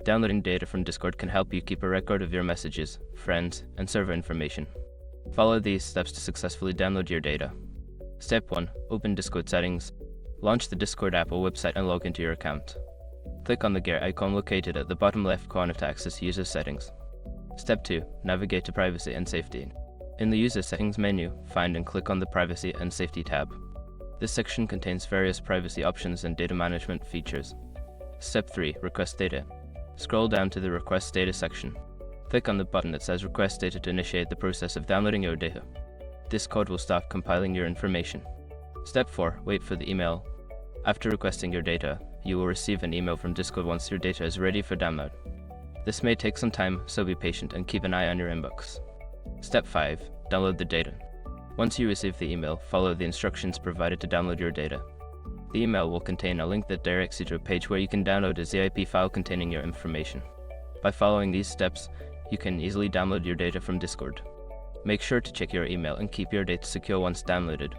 Downloading data from Discord can help you keep a record of your messages, friends, and server information. Follow these steps to successfully download your data. Step 1. Open Discord settings. Launch the Discord app or website and log into your account. Click on the gear icon located at the bottom left corner to access user settings. Step 2. Navigate to Privacy and Safety. In the User Settings menu, find and click on the Privacy and Safety tab. This section contains various privacy options and data management features. Step 3. Request Data. Scroll down to the Request Data section. Click on the button that says Request Data to initiate the process of downloading your data. Discord will start compiling your information. Step 4. Wait for the email. After requesting your data, you will receive an email from Discord once your data is ready for download. This may take some time, so be patient and keep an eye on your inbox. Step 5. Download the data. Once you receive the email, follow the instructions provided to download your data. The email will contain a link that directs you to a page where you can download a zip file containing your information. By following these steps, you can easily download your data from Discord. Make sure to check your email and keep your data secure once downloaded.